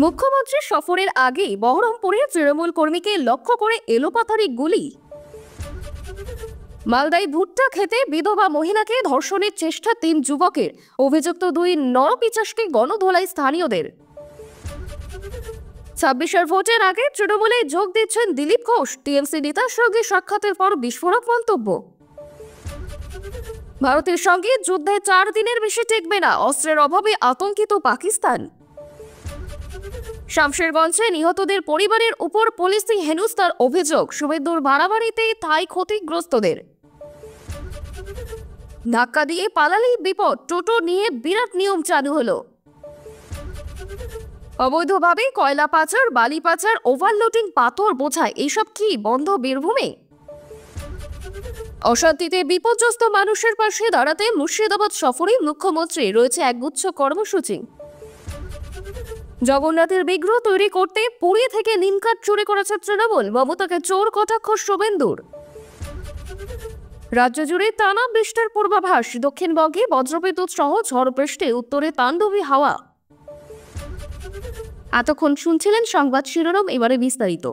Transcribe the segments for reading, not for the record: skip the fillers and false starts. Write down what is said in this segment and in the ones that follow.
মুখ্যমন্ত্রী সফরের আগেই বহরমপুরে তৃণমূল কর্মীকে লক্ষ্য করে এলোপাথারি গুলি। মালদায় ভুট্টা খেতে বিধবা মহিলাকে ধর্ষণের চেষ্টা ৩ যুবকের, অভিযুক্ত ২ নরপিচাসকে গণধোলাই স্থানীয়দের। ২৬ ভোটের আগে তৃণমূলে যোগ দিচ্ছেন দিলীপ ঘোষ, টিএমসি নেতার সঙ্গে সাক্ষাতের পর বিস্ফোরক মন্তব্য। ভারতের সঙ্গে যুদ্ধে ৪ দিনের বেশি টেকবে না, অস্ত্রের অভাবে আতঙ্কিত পাকিস্তান। শামশেরগঞ্জে নিহতদের পরিবারের উপর পুলিশি হেনস্থার অভিযোগ, শুভেন্দুর বাড়াবাড়িতে তাই ক্ষতিগ্রস্তদের। ধাক্কা দিয়ে পালালেই বিপদ, টোটো নিয়ে বিরাট নিয়ম চালু হলো। অবৈধভাবে কয়লা পাচার, বালি পাচার, ওভারলোডিং, পাথর বোঝায়, এইসব কি বন্ধ বীরভূমে? অশান্তিতে বিপর্যস্ত মানুষের পাশে দাঁড়াতে মুর্শিদাবাদ সফরে মুখ্যমন্ত্রী, রয়েছে একগুচ্ছ কর্মসূচি। জগন্নাথের বিগ্রহ তৈরি করতে পুরী থেকে নিমকাঠ চুরি করেছে তৃণমূল, মমতাকে চোর কটাক্ষ শুভেন্দুর। রাজ্য জুড়ে টানা বৃষ্টির পূর্বাভাস, দক্ষিণবঙ্গে বজ্রবিদ্যুৎ সহ ঝড় বৃষ্টি, উত্তরে তাণ্ডবী হাওয়া। এতক্ষণ শুনছিলেন সংবাদ শিরোনাম, এবারে বিস্তারিত।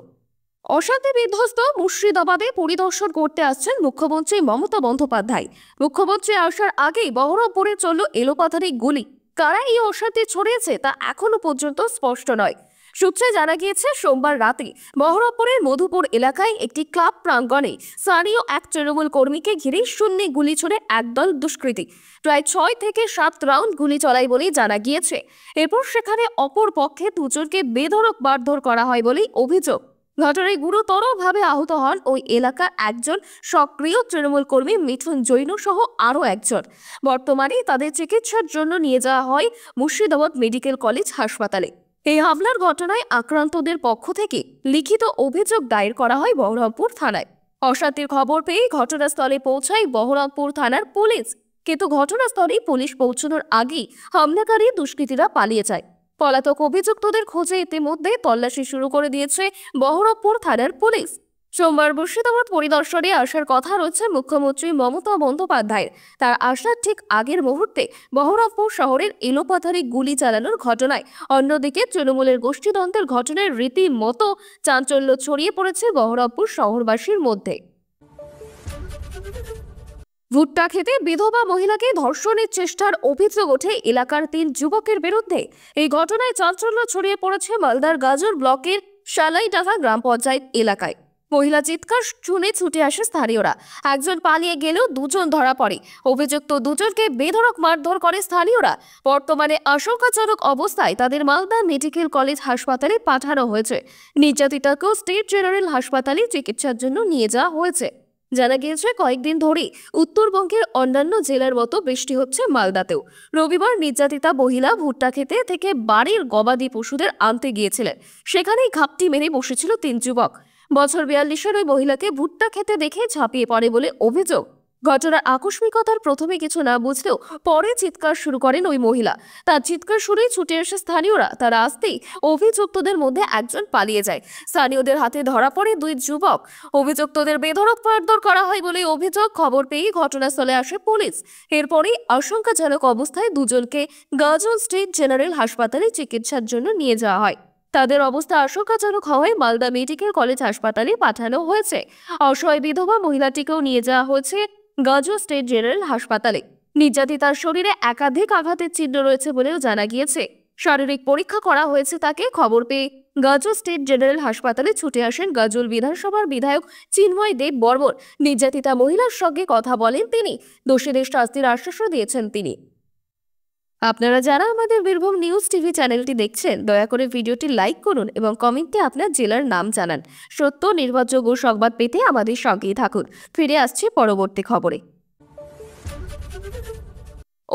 অশান্তি বিধ্বস্ত মুর্শিদাবাদে পরিদর্শন করতে আসছেন মুখ্যমন্ত্রী মমতা বন্দ্যোপাধ্যায়। মুখ্যমন্ত্রী আসার আগেই বহরমপুরে চলল এলোপাথারি গুলি। কারা এই অশান্তি ছড়িয়েছে তা এখনো পর্যন্ত স্পষ্ট নয়। সূত্রে জানা গিয়েছে, সোমবার রাতে বহরমপুরের মধুপুর এলাকায় একটি ক্লাব প্রাঙ্গণে স্থানীয় এক তৃণমূল কর্মীকে ঘিরে শূন্যে গুলি ছুড়ে একদল দুষ্কৃতী প্রায় ৬ থেকে ৭ রাউন্ড গুলি চলায় বলেই জানা গিয়েছে। এরপর সেখানে অপর পক্ষে দুজনকে বেধড়ক মারধর করা হয় বলেই অভিযোগ। ঘটনায় গুরুতরভাবে আহত হন ওই এলাকার একজন সক্রিয় তৃণমূল কর্মী মিঠুন জৈন সহ আরও একজন। বর্তমানে তাদের চিকিৎসার জন্য নিয়ে যাওয়া হয় মুর্শিদাবাদ মেডিকেল কলেজ হাসপাতালে। এই হামলার ঘটনায় আক্রান্তদের পক্ষ থেকে লিখিত অভিযোগ দায়ের করা হয় বহরমপুর থানায়। অশান্তির খবর পেয়ে ঘটনাস্থলে পৌঁছায় বহরমপুর থানার পুলিশ, কিন্তু ঘটনাস্থলে পুলিশ পৌঁছানোর আগেই হামলাকারী দুষ্কৃতীরা পালিয়ে যায়। পলাতক অভিযুক্তদের খোঁজে ইতিমধ্যে তল্লাশি শুরু করে দিয়েছে বহরমপুর থানার পুলিশ। সোমবার মুর্শিদাবাদ পরিদর্শনে আসার কথা রয়েছে মুখ্যমন্ত্রী মমতা বন্দ্যোপাধ্যায়ের। তার আসার ঠিক আগের মুহূর্তে বহরমপুর শহরের এলোপাথারি গুলি চালানোর ঘটনায়, অন্যদিকে তৃণমূলের গোষ্ঠীদ্বন্দ্বের ঘটনায় রীতিমতো চাঞ্চল্য ছড়িয়ে পড়েছে বহরমপুর শহরবাসীর মধ্যে। ভুট্টা খেতে বিধবা মহিলাকে ধর্ষণের চেষ্টার অভিযোগ ওঠে এলাকার ৩ যুবকের বিরুদ্ধে। এই ঘটনায় চাঞ্চল্য ছড়িয়ে পড়েছে মালদার গাজর ব্লকের শালাইডাঙ্গা গ্রাম পঞ্চায়েত এলাকায়। মহিলা চিৎকার শুনে ছুটে আসে স্থানীয়রা। একজন পালিয়ে গেলেও দুজন ধরা পড়ে। অভিযুক্ত দুজনকে বেধড়ক মারধর করে স্থানীয়রা। বর্তমানে আশঙ্কাজনক অবস্থায় তাদের মালদা মেডিকেল কলেজ হাসপাতালে পাঠানো হয়েছে। নির্যাতিতাকেও স্টেট জেনারেল হাসপাতালে চিকিৎসার জন্য নিয়ে যাওয়া হয়েছে। জানা গিয়েছে, কয়েকদিন ধরেই উত্তরবঙ্গের অন্যান্য জেলার মতো বৃষ্টি হচ্ছে মালদাতেও। রবিবার নির্যাতিতা মহিলা ভুট্টা খেতে থেকে বাড়ির গবাদি পশুদের আনতে গিয়েছিলেন। সেখানেই ঘাপটি মেরে বসেছিল ৩ যুবক। বছর ৪২-এর ওই মহিলাকে ভুট্টা খেতে দেখে ঝাঁপিয়ে পড়ে বলে অভিযোগ। ঘটনার আকস্মিকতার প্রথমে কিছু না বুঝলেও পরে চিৎকার শুরু করেন ওই মহিলা। তার চিৎকার শুনেই ছুটে আসে স্থানীয়রা। তারা আসতেই অভিযুক্তদের মধ্যে একজন পালিয়ে যায়। স্থানীয়দের হাতে ধরা পড়ে ২ যুবক। অভিযুক্তদের বেধড়ক মারধর করা হয় বলে অভিযোগ। খবর পেয়ে ঘটনাস্থলে আসে পুলিশ। এরপরই আশঙ্কাজনক অবস্থায় দুজনকে গাজল স্টেট জেনারেল হাসপাতালে চিকিৎসার জন্য নিয়ে যাওয়া হয়। তাদের অবস্থা আশঙ্কাজনক হওয়ায় মালদা মেডিকেল কলেজ হাসপাতালে পাঠানো হয়েছে। অসহায় বিধবা মহিলাটিকেও নিয়ে যাওয়া হয়েছে গাজল স্টেট জেনারেল হাসপাতালে। নির্যাতিতার শরীরে একাধিক আঘাতের চিহ্ন রয়েছে বলেও জানা গিয়েছে। শারীরিক পরীক্ষা করা হয়েছে তাকে। খবর পেয়ে গাজল স্টেট জেনারেল হাসপাতালে ছুটে আসেন গাজল বিধানসভার বিধায়ক চিন্ময় দেব বর্মন। নির্যাতিতা মহিলার সঙ্গে কথা বলেন তিনি। দোষীদের শাস্তির আশ্বাসও দিয়েছেন তিনি। আপনারা যারা আমাদের বীরভূম নিউজ টিভি চ্যানেলটি দেখছেন, দয়া করে ভিডিওটি লাইক করুন এবং কমেন্টে আপনার জেলার নাম জানান। সত্য, নির্ভরযোগ্য সংবাদ পেতে আমাদের সঙ্গেই থাকুন। ফিরে আসছি পরবর্তী খবরে।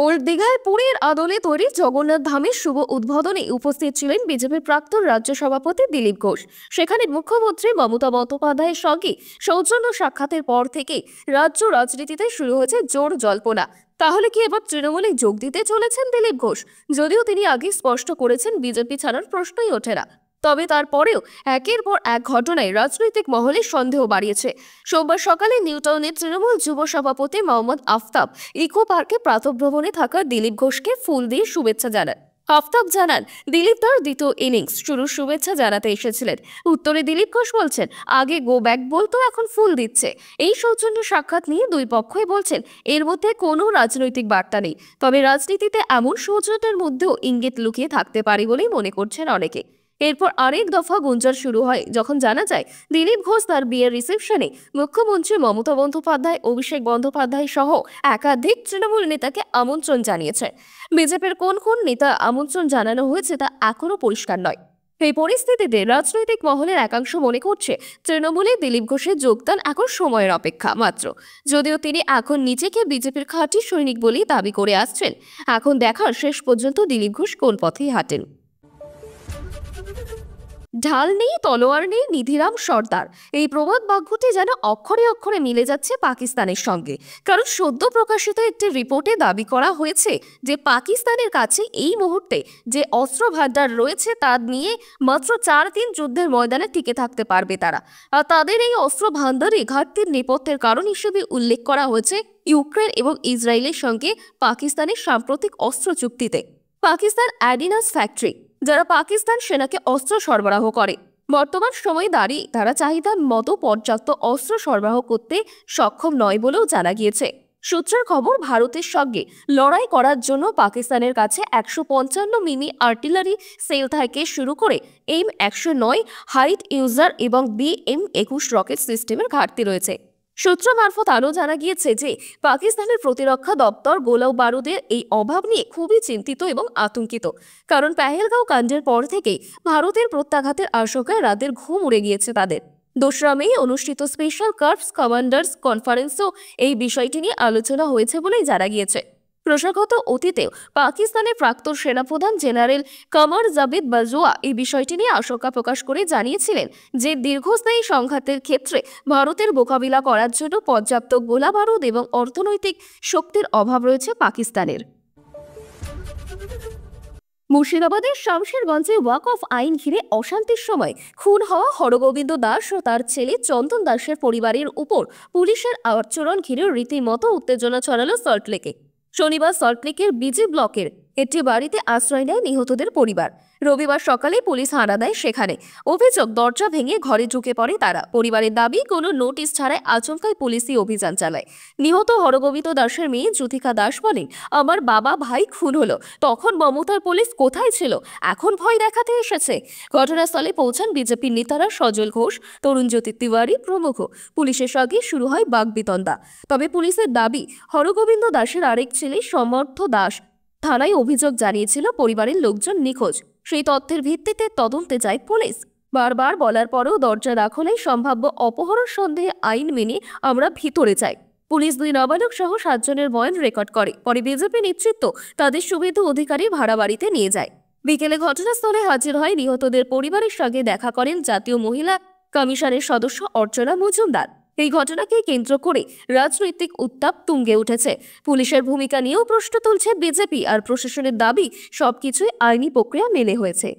ওল্ড দীঘায় পুরীর আদলে তৈরি জগন্নাথ ধামের শুভ উদ্বোধনে উপস্থিত ছিলেন বিজেপির প্রাক্তন রাজ্য সভাপতি দিলীপ ঘোষ। সেখানে মুখ্যমন্ত্রী মমতা বন্দ্যোপাধ্যায়ের সঙ্গে সৌজন্য সাক্ষাতের পর থেকে রাজ্য রাজনীতিতে শুরু হয়েছে জোর জল্পনা। তাহলে কি এবার তৃণমূলে যোগ দিতে চলেছেন দিলীপ ঘোষ? যদিও তিনি আগে স্পষ্ট করেছেন বিজেপি ছাড়ার প্রশ্নই ওঠে না, তবে তারপরেও একের পর এক ঘটনায় রাজনৈতিক মহলে সন্দেহ বাড়িয়েছে। সোমবার সকালে নিউটাউনের তৃণমূল যুব সভাপতি মোহাম্মদ আফতাব ইকো পার্কে প্রাতঃভ্রমণে থাকা দিলীপ ঘোষকে ফুল দিয়ে শুভেচ্ছা জানান। আফতাব জানান, দিলীপ তার দ্বিতীয় ইনিংস শুরুর শুভেচ্ছা জানাতে এসেছিলেন। উত্তরে দিলীপ ঘোষ বলছেন, আগে গো ব্যাক বলতো, এখন ফুল দিচ্ছে। এই সৌজন্য সাক্ষাৎ নিয়ে দুই পক্ষই বলছেন এর মধ্যে কোনো রাজনৈতিক বার্তা নেই, তবে রাজনীতিতে এমন সৌজন্যের মধ্যেও ইঙ্গিত লুকিয়ে থাকতে পারে বলেই মনে করছেন অনেকে। এরপর আরেক দফা গুঞ্জন শুরু হয় যখন জানা যায় দিলীপ ঘোষ তার বিয়ের রিসেপশনে মুখ্যমন্ত্রী মমতা বন্দ্যোপাধ্যায়, অভিষেক বন্দ্যোপাধ্যায় সহ একাধিক তৃণমূল নেতাকে আমন্ত্রণ জানিয়েছে। বিজেপির কোন কোন নেতা আমন্ত্রণ জানানো হয়েছে তা এখনো পরিষ্কার নয়। এই পরিস্থিতিতে রাজনৈতিক মহলের একাংশ মনে করছে তৃণমূলে দিলীপ ঘোষের যোগদান এখন সময়ের অপেক্ষা মাত্র। যদিও তিনি এখন নিজেকে বিজেপির খাঁটি সৈনিক বলেই দাবি করে আসছেন, এখন দেখার শেষ পর্যন্ত দিলীপ ঘোষ কোন পথেই হাঁটেন। ঢাল নেই তলোয়ার নেই নিধিরাম সর্দার, এই প্রবাদ বাক্যটি যেন অক্ষরে অক্ষরে মিলে যাচ্ছে পাকিস্তানের সঙ্গে। কারণ সদ্য প্রকাশিত একটি রিপোর্টে দাবি করা হয়েছে যে পাকিস্তানের কাছে এই মুহূর্তে যে অস্ত্র ভান্ডার রয়েছে তা নিয়ে মাত্র 4 দিন যুদ্ধের ময়দানে টিকে থাকতে পারবে তারা। আর তাদের এই অস্ত্র ভান্ডারে ঘাটতির নেপথ্যের কারণ হিসেবে উল্লেখ করা হয়েছে ইউক্রেন এবং ইসরায়েলের সঙ্গে পাকিস্তানের সাম্প্রতিক অস্ত্র চুক্তিতে পাকিস্তান অ্যাডিনাস ফ্যাক্টরি, যারা পাকিস্তান সেনাকে অস্ত্র সরবরাহ করে, বর্তমান সময়ে দাঁড়িয়ে তারা চাহিদা মতো পর্যাপ্ত অস্ত্র সরবরাহ করতে সক্ষম নয় বলেও জানা গিয়েছে। সূত্রের খবর, ভারতের সঙ্গে লড়াই করার জন্য পাকিস্তানের কাছে 155 মিনি আর্টিলারি সেল থেকে শুরু করে M109 হাইট ইউজার এবং BM-21 রকেট সিস্টেমের ঘাটতি রয়েছে। সূত্র মারফত আরও জানা গিয়েছে যে পাকিস্তানের প্রতিরক্ষা দপ্তর গোলা বারুদের এই অভাব নিয়ে খুবই চিন্তিত এবং আতঙ্কিত। কারণ পেহেলগাঁও কাণ্ডের পর থেকেই ভারতের প্রত্যাঘাতের আশঙ্কায় রাতের ঘুম উড়ে গিয়েছে তাদের। 2রা মে অনুষ্ঠিত স্পেশাল কর্পস কমান্ডার্স কনফারেন্সেও এই বিষয়টি নিয়ে আলোচনা হয়েছে বলেই জানা গিয়েছে। প্রসঙ্গত, অতীতেও পাকিস্তানের প্রাক্তন সেনাপ্রধান জেনারেল কমর জাভেদ বাজওয়া এই বিষয়টি নিয়ে আশঙ্কা প্রকাশ করে জানিয়েছিলেন যে দীর্ঘস্থায়ী সংঘাতের ক্ষেত্রে ভারতের মোকাবিলা করার জন্য পর্যাপ্ত গোলা বারুদ এবং অর্থনৈতিক শক্তির অভাব রয়েছে পাকিস্তানের। মুর্শিদাবাদের শামশেরগঞ্জে ওয়াকফ আইন ঘিরে অশান্তির সময় খুন হওয়া হরগোবিন্দ দাস ও তার ছেলে চন্দন দাসের পরিবারের উপর পুলিশের আচরণ ঘিরে রীতিমতো উত্তেজনা ছড়ালো সল্টলেকে। শনিবার সল্টলেকের বিজি ব্লকের একটি বাড়িতে আশ্রয় নেয় নিহতদের পরিবার। রবিবার সকালে পুলিশ হানা দেয় সেখানে। অভিযোগ, দরজা ভেঙে ঘরে ঢুকে পড়ে তারা। পরিবারের দাবি, কোনো নোটিশ ছাড়াই আচমকাই পুলিশি অভিযান চালায়। নিহত হরগোবিন্দ দাসের মেয়ে জ্যোতিকা দাস বলেন, আমার বাবা ভাই খুন হলো, তখন মমতার পুলিশ কোথায় ছিল, এখন ভয় দেখাতে এসেছে। ঘটনাস্থলে পৌঁছান বিজেপির নেতারা সজল ঘোষ, তরুণজ্যোতি তিওয়ারি প্রমুখ। পুলিশের সঙ্গে শুরু হয় বাগবিতণ্ডা। তবে পুলিশের দাবি, হরগোবিন্দ দাসের আরেক ছেলে সমর্থ দাস থানায় অভিযোগ জানিয়েছিল পরিবারের লোকজন নিখোঁজ। সেই তথ্যের ভিত্তিতে তদন্তে যায় পুলিশ। বারবার বলার পরেও দরজা না খোলাই সম্ভাব্য অপহরণ সন্দেহে আইন মেনে আমরা ভিতরে যাই। পুলিশ 2 নাবালক সহ 7 জনের বয়ান রেকর্ড করে। পরে বিজেপি নেতৃত্ব তাদের সুবিধা অধিকারী ভাড়া বাড়িতে নিয়ে যায়। বিকেলে ঘটনাস্থলে হাজির হয় নিহতদের পরিবারের সঙ্গে দেখা করেন জাতীয় মহিলা কমিশনের সদস্য অর্চনা মজুমদার। এই ঘটনাকে কেন্দ্র করে রাজনৈতিক উত্তাপ তুঙ্গে উঠেছে। পুলিশের ভূমিকা নিয়েও প্রশ্ন তুলছে বিজেপি, আর প্রশাসনের দাবি সবকিছুই আইনি প্রক্রিয়া মেনে হয়েছে।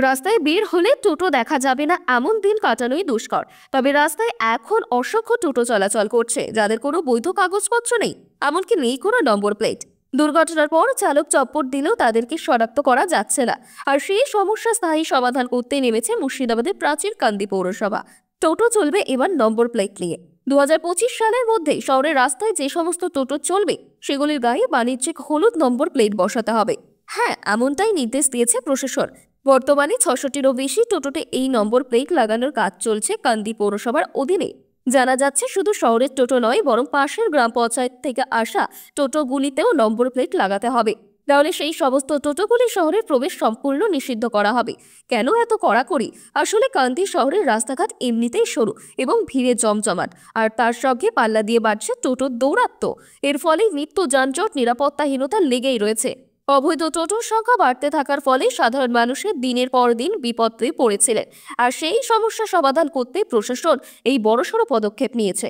রাস্তায় বের হলে টোটো দেখা যাবে না এমন দিন কাটানোই দুষ্কর। তবে রাস্তায় এখন অসংখ্য টোটো চলাচল করছে যাদের কোনো বৈধ কাগজপত্র নেই, এমনকি নেই কোনো নম্বর প্লেট। দুর্ঘটনার পর চালক চপ্পট দিলেও তাদেরকে শনাক্ত করা যাচ্ছে না। আর সেই সমস্যা স্থায়ী সমাধান করতে নেমেছে মুর্শিদাবাদের প্রাচীরকান্দি পৌরসভা। টোটো চলবে এবার নম্বর প্লেট নিয়ে। 2025 সালের মধ্যে শহরের রাস্তায় যে সমস্ত টোটো চলবে সেগুলির গায়ে বাণিজ্যিক হলুদ নম্বর প্লেট বসাতে হবে। হ্যাঁ, এমনটাই নির্দেশ দিয়েছে প্রশাসন। বর্তমানে 600টিরও বেশি টোটোতে এই নম্বর প্লেট লাগানোর কাজ চলছে কান্দি পৌরসভার অধীনে। জানা যাচ্ছে শুধু শহরের টোটো নয়, বরং পাশের গ্রাম পঞ্চায়েত থেকে আসা টোটোগুলিতেও নম্বর প্লেট লাগাতে হবে। তাহলে সেই সমস্ত টোটোগুলি শহরের প্রবেশ সম্পূর্ণ নিষিদ্ধ করা হবে। কেন এত কড়াকড়ি? আসলে কান্দি শহরের রাস্তাঘাট এমনিতেই সরু এবং ভিড়ে জমজমাট, আর তার সঙ্গে পাল্লা দিয়ে বাড়ছে টোটোর দৌরাত্ম্য। এর ফলে নিত্য যানজট, নিরাপত্তাহীনতা লেগেই রয়েছে। অবৈধ টোটোর সংখ্যা বাড়তে থাকার ফলে সাধারণ মানুষের দিনের পর দিন বিপদে পড়েছিলেন। আর সেই সমস্যা সমাধান করতে প্রশাসন এই বড়সড় পদক্ষেপ নিয়েছে।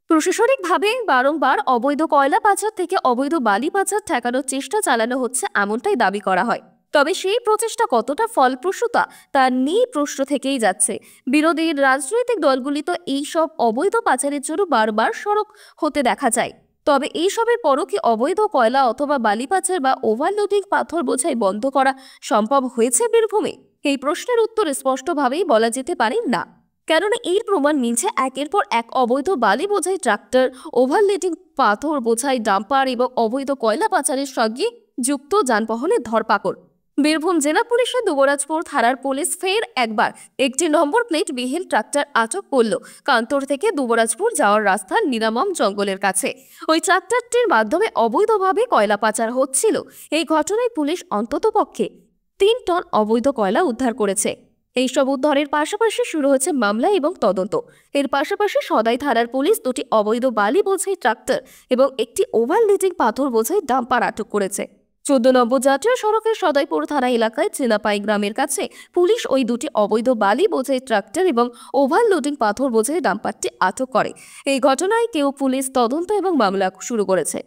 প্রশাসনিকভাবে বারংবার অবৈধ কয়লা পাচার থেকে অবৈধ বালি পাচার ঠেকানোর চেষ্টা চালানো হচ্ছে এমনটাই দাবি করা হয়। তবে সেই প্রচেষ্টা কতটা ফলপ্রসূতা তা নিয়ে প্রশ্ন থেকেই যাচ্ছে। বিরোধী রাজনৈতিক দলগুলি তো এই সব অবৈধ পাচারের জন্য বারবার সরব হতে দেখা যায়। তবে এইসবের পরও কি অবৈধ কয়লা অথবা বালি পাচার বা ওভারলোডিং পাথর বোঝাই বন্ধ করা সম্ভব হয়েছে বীরভূমে? এই প্রশ্নের উত্তর স্পষ্টভাবেই বলা যেতে পারে না। কেননা এই প্রমাণ মিলছে একের পর এক অবৈধ বালি বোঝাই ট্রাক্টর, ওভারলোডিং পাথর বোঝাই ডাম্পার এবং অবৈধ কয়লা পাচারের সঙ্গে যুক্ত যানবাহনের ধরপাকড়। বীরভূম জেলা পুলিশের দুবরাজপুর থানার পুলিশ ফের একবার একটি নম্বর প্লেট বিহীন ট্রাক্টর আটক করল কান্তর থেকে দুবরাজপুর যাওয়ার রাস্তার নিরামম জঙ্গলের কাছে। ওই ট্রাক্টরটির মাধ্যমে অবৈধভাবে কয়লা পাচার হচ্ছিল। এই ঘটনায় পুলিশ অন্ততপক্ষে 3 টন অবৈধ কয়লা উদ্ধার করেছে। এইসব উদ্ধারের পাশাপাশি শুরু হয়েছে মামলা এবং তদন্ত। এর পাশাপাশি সদাই থানার পুলিশ 2টি অবৈধ বালি বোঝাই ট্রাক্টর এবং একটি ওভারলোডিং পাথর বোঝাই ডাম্পার আটক করেছে। 14 নম্বর জাতীয় সড়কের সদাইপুর থানা এলাকায় চেনাপাই গ্রামের কাছে পুলিশ ওই 2টি অবৈধ বালি বোঝাই ট্রাক্টর এবং ওভারলোডিং পাথর বোঝাই ডাম্পারটি আটক করে। এই ঘটনায় কেউ পুলিশ তদন্ত এবং মামলা শুরু করেছে।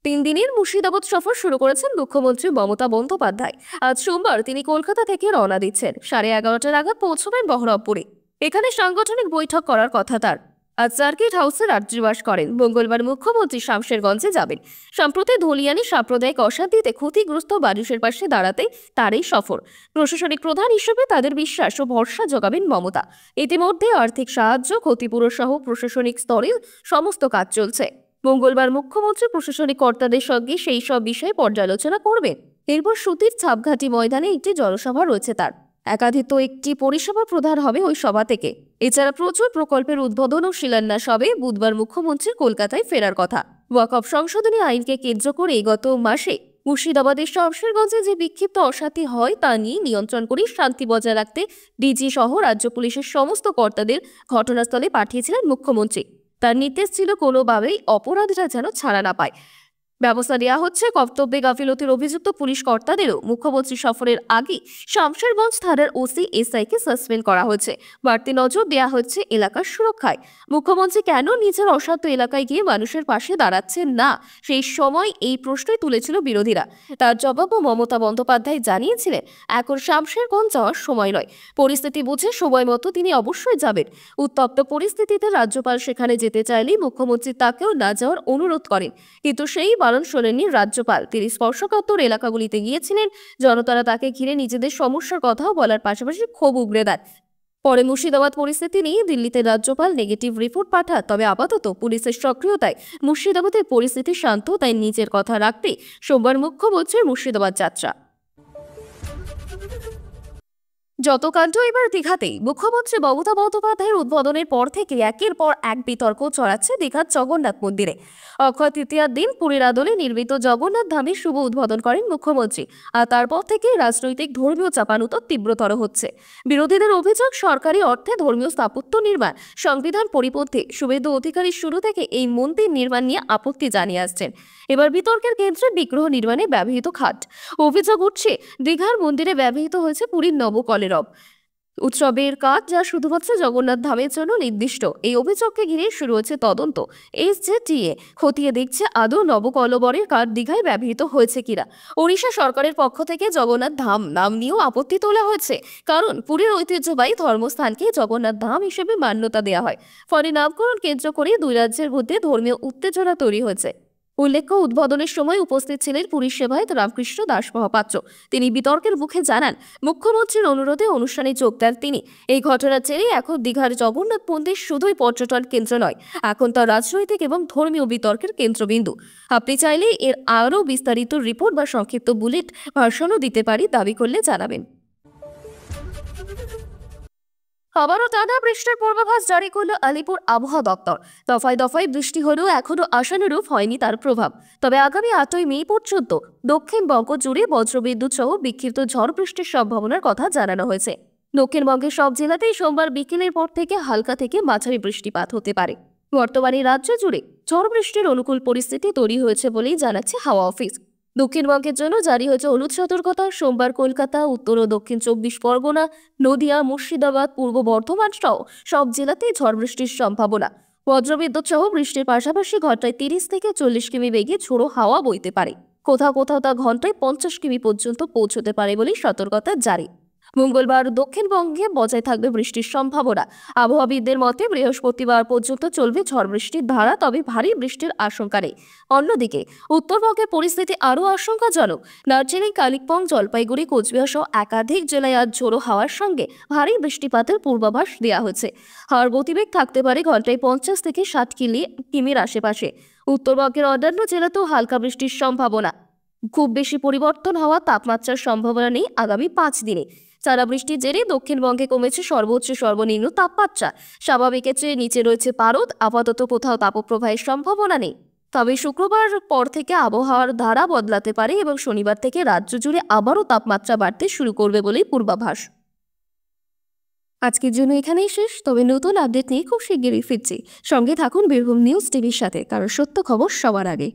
3 দিনের মুর্শিদাবাদ সফর শুরু করেছেন মুখ্যমন্ত্রী মমতা বন্দ্যোপাধ্যায়। আজ সোমবার তিনি কলকাতা থেকে রওনা দিচ্ছেন। 11:30 নাগাদ পৌঁছবেন বহরমপুরে। এখানে সাংগঠনিক বৈঠক করার কথা তার। আজ সার্কিট হাউসে রাত্রিবাস করেন। মঙ্গলবার মুখ্যমন্ত্রী শামশেরগঞ্জে যাবেন। সম্প্রতি ধুলিয়ানি সাম্প্রদায়িক অশান্তিতে ক্ষতিগ্রস্ত মানুষের পাশে দাঁড়াতে তার এই সফর। প্রশাসনিক প্রধান হিসেবে তাদের বিশ্বাস ও ভরসা জোগাবেন মমতা। ইতিমধ্যে আর্থিক সাহায্য, ক্ষতিপূরণ সহ প্রশাসনিক স্তরে সমস্ত কাজ চলছে। মঙ্গলবার মুখ্যমন্ত্রী প্রশাসনিক কর্তাদের সঙ্গে সেই সব বিষয়ে পর্যালোচনা করবেন। এরপর সুতির ছাপঘাটি ময়দানে একটি জনসভা রয়েছে তার। একাধিক একটি পরিষেবা প্রদান হবে ওই সভা থেকে। এছাড়া প্রচুর প্রকল্পের উদ্বোধন ও শিলান্যাস হবে। বুধবার মুখ্যমন্ত্রীর কলকাতায় ফেরার কথা। ওয়াকফ সংশোধনী আইনকে কেন্দ্র করে গত মাসে মুর্শিদাবাদের শামশেরগঞ্জে যে বিক্ষিপ্ত অশান্তি হয় তা নিয়ে নিয়ন্ত্রণ করে শান্তি বজায় রাখতে ডিজি সহ রাজ্য পুলিশের সমস্ত কর্তাদের ঘটনাস্থলে পাঠিয়েছিলেন মুখ্যমন্ত্রী। তার নির্দেশ ছিল কোনোভাবেই অপরাধীরা যেন ছাড়া না পায়। ব্যবস্থা নেওয়া হচ্ছে। কর্তব্যে গাফিলতির অভিযুক্ত পুলিশ কর্তাদেরও মুখ্যমন্ত্রী সফরের আগে শামশেরগঞ্জ থানার ওসি এসআইকে সাসপেন্ড করা হয়েছে। বাড়তি নজর দেওয়া হচ্ছে এলাকার সুরক্ষায়। মুখ্যমন্ত্রী কেন নিজের অসাধ্য এলাকায় গিয়ে মানুষের পাশে দাঁড়াচ্ছেন না, সেই সময় এই প্রশ্নই তুলেছিল বিরোধীরা। তার জবাবও মমতা বন্দ্যোপাধ্যায় জানিয়েছিলেন, এখন শামশেরগঞ্জ যাওয়ার সময় নয়। পরিস্থিতি বুঝে সময় মতো তিনি অবশ্যই যাবেন। উত্তপ্ত পরিস্থিতিতে রাজ্যপাল সেখানে যেতে চাইলেই মুখ্যমন্ত্রী তাকেও না যাওয়ার অনুরোধ করেন, কিন্তু সেই বারণ শোনেননি রাজ্যপাল। তিনি স্পর্শকাতর এলাকাগুলিতে গিয়েছিলেন। জনতারা তাকে ঘিরে নিজেদের সমস্যার কথাও বলার পাশাপাশি ক্ষোভ উগরে দেন। পরে মুর্শিদাবাদ পরিস্থিতি নিয়ে দিল্লিতে রাজ্যপাল নেগেটিভ রিপোর্ট পাঠান। তবে আপাতত পুলিশের সক্রিয়তায় মুর্শিদাবাদের পরিস্থিতি শান্ত, তাই নিজের কথা রাখতে সোমবার মুখ্যমন্ত্রীর মুর্শিদাবাদ যাত্রা। যত কাণ্ড এবার দীঘাতেই। মুখ্যমন্ত্রী মমতা বন্দ্যোপাধ্যায়ের উদ্বোধনের পর থেকে একের পর এক বিতর্ক ছড়াচ্ছে দীঘার জগন্নাথ মন্দিরে। অক্ষয় তৃতীয়ার দিন পুরীর আদলে নির্মিত জগন্নাথ ধামের শুভ উদ্বোধন করেন মুখ্যমন্ত্রী। আর তারপর থেকে রাজনৈতিক ধর্মীয় চাপানুতো তীব্রতর হচ্ছে। বিরোধীদের অভিযোগ, সরকারি অর্থে ধর্মীয় স্থাপত্য নির্মাণ সংবিধান পরিপন্থী। শুভেন্দু অধিকারী শুরু থেকে এই মন্দির নির্মাণ নিয়ে আপত্তি জানিয়ে আসছেন। এবার বিতর্কের কেন্দ্রে বিগ্রহ নির্মাণে ব্যবহৃত খাট। অভিযোগ উঠছে দীঘার মন্দিরে ব্যবহৃত হয়েছে পুরীর নবকলেরব উৎসবের কাজ, যা শুধুমাত্র জগন্নাথ ধামের জন্য নির্দিষ্ট। এই অভিযোগকে ঘিরে শুরু হয়েছে তদন্ত। এসজেটিএ খতিয়ে দেখছে আদৌ নবকলেবরের কাঠ দীঘায় ব্যবহৃত হয়েছে কিনা। ওড়িশা সরকারের পক্ষ থেকে জগন্নাথ ধাম নাম নিয়েও আপত্তি তোলা হয়েছে, কারণ পুরীর ঐতিহ্যবাহী ধর্মস্থানকে জগন্নাথ ধাম হিসেবে মান্যতা দেওয়া হয়। ফলে নামকরণ কেন্দ্র করে দুই রাজ্যের মধ্যে ধর্মীয় উত্তেজনা তৈরি হয়েছে। উল্লেখ্য, উদ্বোধনের সময় উপস্থিত ছিলেন পুরীর সেবায়ত রামকৃষ্ণ দাস মহাপাত্র। তিনি বিতর্কের মুখে জানান, মুখ্যমন্ত্রীর অনুরোধে অনুষ্ঠানে যোগ দেন তিনি। এই ঘটনার জেরে এখন দীঘার জগন্নাথ মন্দির শুধুই পর্যটন কেন্দ্র নয়, এখন তা রাজনৈতিক এবং ধর্মীয় বিতর্কের কেন্দ্রবিন্দু। আপনি চাইলে এর আরও বিস্তারিত রিপোর্ট বা সংক্ষিপ্ত বুলেট ভার্সনও দিতে পারি, দাবি করলে জানাবেন। আবারও টানা বৃষ্টির পূর্বাভাস জারি করল আলিপুর আবহাওয়া দপ্তর। দফায় দফায় বৃষ্টি হলেও এখনো আশানুরূপ হয়নি তার প্রভাব। তবে আগামী 8ই মে পর্যন্ত দক্ষিণবঙ্গ জুড়ে বজ্রবিদ্যুৎ সহ বিক্ষিপ্ত ঝড় বৃষ্টির সম্ভাবনার কথা জানানো হয়েছে। দক্ষিণবঙ্গের সব জেলাতেই সোমবার বিকেলের পর থেকে হালকা থেকে মাঝারি বৃষ্টিপাত হতে পারে। বর্তমানে রাজ্য জুড়ে ঝড় বৃষ্টির অনুকূল পরিস্থিতি তৈরি হয়েছে বলেই জানাচ্ছে হাওয়া অফিস। দক্ষিণবঙ্গের জন্য জারি হয়েছে হলুদ সতর্কতা। সোমবার কলকাতা, উত্তর ও দক্ষিণ 24 পরগনা, নদিয়া, মুর্শিদাবাদ, পূর্ব বর্ধমান সহ সব জেলাতেই ঝড় বৃষ্টির সম্ভাবনা। বজ্রবিদ্যুৎ সহ বৃষ্টির পাশাপাশি ঘন্টায় 30 থেকে 40 কিমি বেগে ঝোড়ো হাওয়া বইতে পারে। কোথাও কোথাও তা ঘন্টায় 50 কিমি পর্যন্ত পৌঁছতে পারে বলেই সতর্কতা জারি। মঙ্গলবার দক্ষিণবঙ্গে বজায় থাকবে বৃষ্টির সম্ভাবনা। আবহাওয়াবিদদের মতে বৃহস্পতিবার পর্যন্ত চলবে ঝড় বৃষ্টির ধারা, তবে ভারী বৃষ্টির আশঙ্কা নেই। অন্যদিকে উত্তরবঙ্গের পরিস্থিতি আরও আশঙ্কাজনক। দার্জিলিং, কালিম্পং, জলপাইগুড়ি, কোচবিহার সহ একাধিক জেলায় আজ ঝোড়ো হাওয়ার সঙ্গে ভারী বৃষ্টিপাতের পূর্বাভাস দেওয়া হয়েছে। হাওয়ার গতিবেগ থাকতে পারে ঘন্টায় 50 থেকে 60 কিমির আশেপাশে। উত্তরবঙ্গের অন্যান্য জেলাতেও হালকা বৃষ্টির সম্ভাবনা। খুব বেশি পরিবর্তন হওয়া তাপমাত্রার সম্ভাবনা নেই আগামী 5 দিনে। টানা বৃষ্টির জেরে দক্ষিণবঙ্গে কমেছে সর্বোচ্চ সর্বনিম্ন তাপমাত্রা। স্বাভাবিকের চেয়ে নিচে রয়েছে পারদ। আপাতত কোথাও তাপপ্রবাহের সম্ভাবনা নেই। তবে শুক্রবার পর থেকে আবহাওয়ার ধারা বদলাতে পারে এবং শনিবার থেকে রাজ্য জুড়ে আবারও তাপমাত্রা বাড়তে শুরু করবে বলেই পূর্বাভাস। আজকের জন্য এখানেই শেষ, তবে নতুন আপডেট নিয়ে খুব শিগগিরই ফিরছি। সঙ্গে থাকুন বীরভূম নিউজ টিভির সাথে, কারণ সত্য খবর সবার আগে।